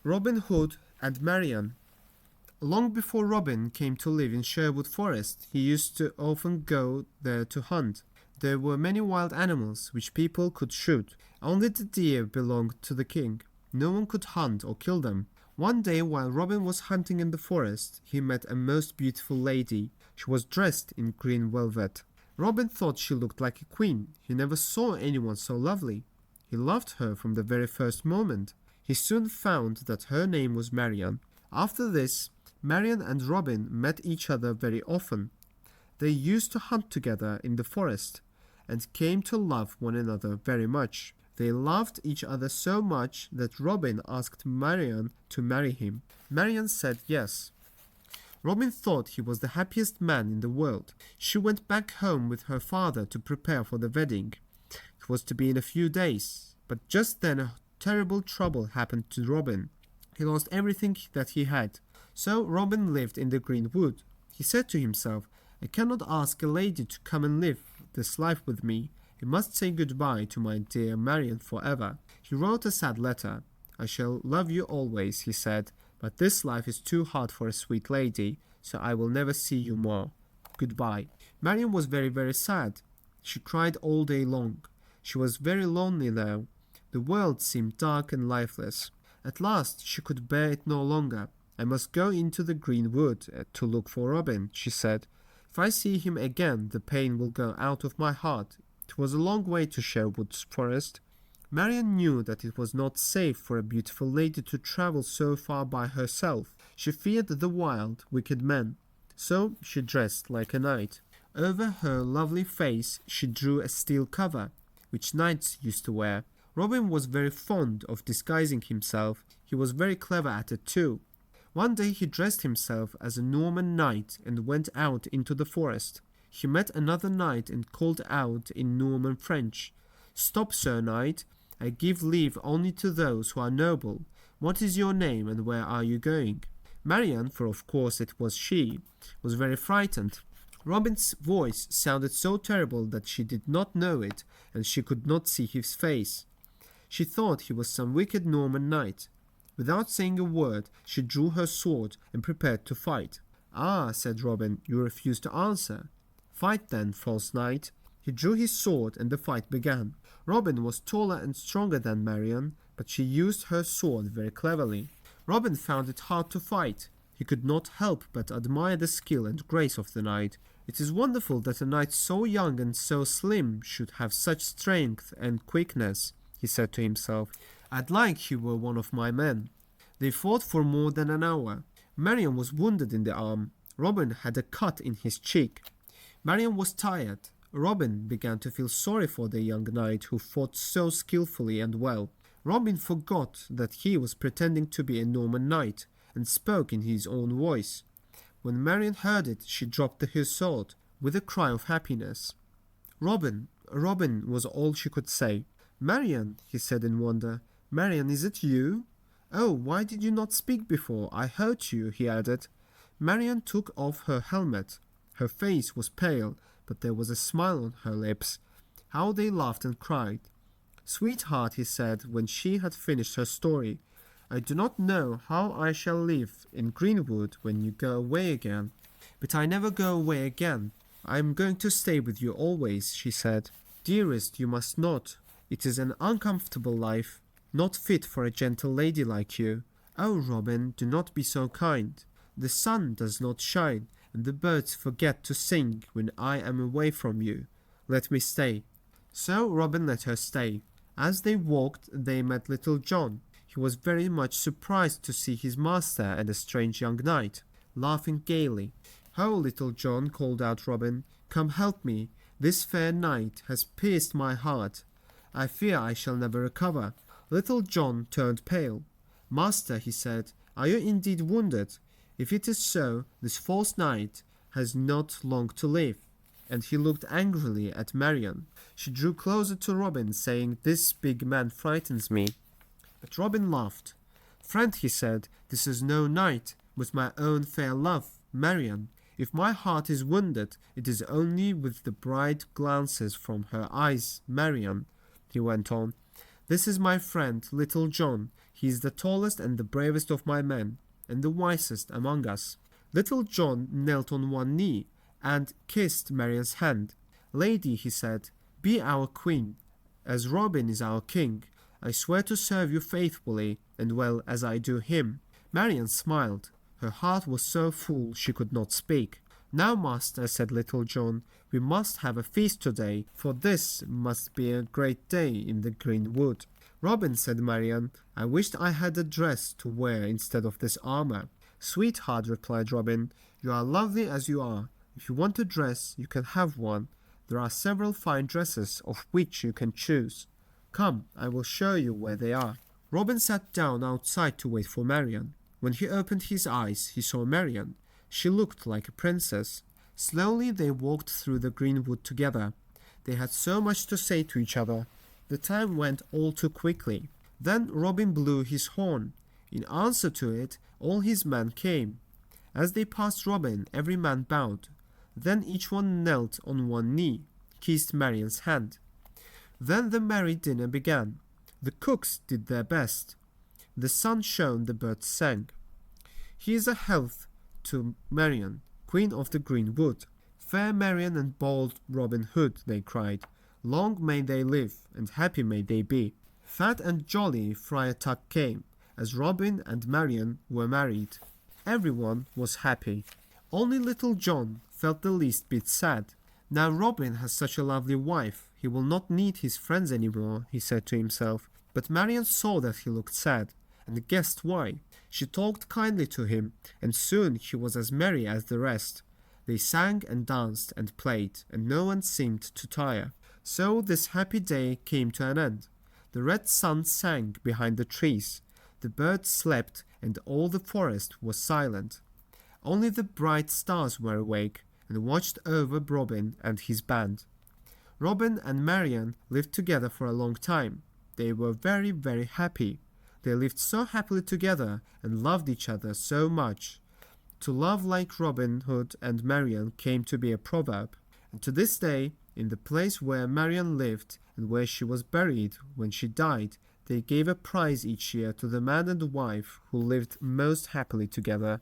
Robin Hood and Marian. Long before Robin came to live in Sherwood Forest, he used to often go there to hunt. There were many wild animals which people could shoot. Only the deer belonged to the king. No one could hunt or kill them. One day while Robin was hunting in the forest, he met a most beautiful lady. She was dressed in green velvet. Robin thought she looked like a queen. He never saw anyone so lovely. He loved her from the very first moment. He soon found that her name was Marian. After this, Marian and Robin met each other very often. They used to hunt together in the forest and came to love one another very much. They loved each other so much that Robin asked Marian to marry him. Marian said yes. Robin thought he was the happiest man in the world. She went back home with her father to prepare for the wedding. It was to be in a few days, but just then a terrible trouble happened to Robin. He lost everything that he had. So Robin lived in the green wood. He said to himself, I cannot ask a lady to come and live this life with me. I must say goodbye to my dear Marian forever. He wrote a sad letter. I shall love you always, he said, but this life is too hard for a sweet lady, so I will never see you more. Goodbye. Marian was very, very sad. She cried all day long. She was very lonely now. The world seemed dark and lifeless. At last she could bear it no longer. I must go into the green wood to look for Robin, she said. If I see him again, the pain will go out of my heart. It was a long way to Sherwood Forest. Marian knew that it was not safe for a beautiful lady to travel so far by herself. She feared the wild, wicked men. So she dressed like a knight. Over her lovely face she drew a steel cover, which knights used to wear. Robin was very fond of disguising himself. He was very clever at it too. One day he dressed himself as a Norman knight and went out into the forest. He met another knight and called out in Norman French, Stop, Sir Knight, I give leave only to those who are noble. What is your name and where are you going? Marian, for of course it was she, was very frightened. Robin's voice sounded so terrible that she did not know it, and she could not see his face. She thought he was some wicked Norman knight. Without saying a word, she drew her sword and prepared to fight. Ah, said Robin, you refuse to answer. Fight then, false knight. He drew his sword and the fight began. Robin was taller and stronger than Marian, but she used her sword very cleverly. Robin found it hard to fight. He could not help but admire the skill and grace of the knight. It is wonderful that a knight so young and so slim should have such strength and quickness, he said to himself. I'd like he were one of my men. They fought for more than an hour. Marian was wounded in the arm. Robin had a cut in his cheek. Marian was tired. Robin began to feel sorry for the young knight who fought so skillfully and well. Robin forgot that he was pretending to be a Norman knight and spoke in his own voice. When Marian heard it, she dropped her sword with a cry of happiness. Robin, Robin was all she could say. Marian, he said in wonder. Marian, is it you? Oh, why did you not speak before? I hurt you, he added. Marian took off her helmet. Her face was pale, but there was a smile on her lips. How they laughed and cried. Sweetheart, he said, when she had finished her story, I do not know how I shall live in Greenwood when you go away again. But I never go away again. I am going to stay with you always, she said. Dearest, you must not. It is an uncomfortable life, not fit for a gentle lady like you. Oh, Robin, do not be so kind. The sun does not shine, and the birds forget to sing when I am away from you. Let me stay. So Robin let her stay. As they walked, they met Little John. He was very much surprised to see his master and a strange young knight, laughing gaily. Ho, Little John, called out Robin, come help me. This fair knight has pierced my heart. I fear I shall never recover. Little John turned pale. Master, he said, are you indeed wounded? If it is so, this false knight has not long to live. And he looked angrily at Marian. She drew closer to Robin, saying, This big man frightens me. But Robin laughed. Friend, he said, this is no knight, but my own fair love, Marian. If my heart is wounded, it is only with the bright glances from her eyes, Marian, he went on. This is my friend, Little John. He is the tallest and the bravest of my men, and the wisest among us." Little John knelt on one knee and kissed Marian's hand. "Lady," he said, "be our queen, as Robin is our king. I swear to serve you faithfully and well as I do him." Marian smiled. Her heart was so full she could not speak. "Now, master," said Little John, "we must have a feast today, for this must be a great day in the green wood." "Robin," said Marian, "I wished I had a dress to wear instead of this armor." "Sweetheart," replied Robin, "you are lovely as you are. If you want a dress, you can have one. There are several fine dresses of which you can choose. Come, I will show you where they are." Robin sat down outside to wait for Marian. When he opened his eyes, he saw Marian. She looked like a princess. Slowly they walked through the green wood together. They had so much to say to each other. The time went all too quickly. Then Robin blew his horn. In answer to it, all his men came. As they passed Robin, every man bowed. Then each one knelt on one knee, kissed Marian's hand. Then the merry dinner began. The cooks did their best. The sun shone, the birds sang. "Here's a health to Marian, Queen of the Green Wood. Fair Marian and bold Robin Hood," they cried. "Long may they live, and happy may they be." Fat and jolly Friar Tuck came, as Robin and Marian were married. Everyone was happy. Only Little John felt the least bit sad. "Now Robin has such a lovely wife, he will not need his friends any more," he said to himself. But Marian saw that he looked sad, and guessed why. She talked kindly to him, and soon he was as merry as the rest. They sang and danced and played, and no one seemed to tire. So this happy day came to an end. The red sun sank behind the trees. The birds slept, and all the forest was silent. Only the bright stars were awake, and watched over Robin and his band. Robin and Marian lived together for a long time. They were very, very happy. They lived so happily together and loved each other so much. To love like Robin Hood and Marian came to be a proverb. And to this day, in the place where Marian lived and where she was buried when she died, they gave a prize each year to the man and wife who lived most happily together.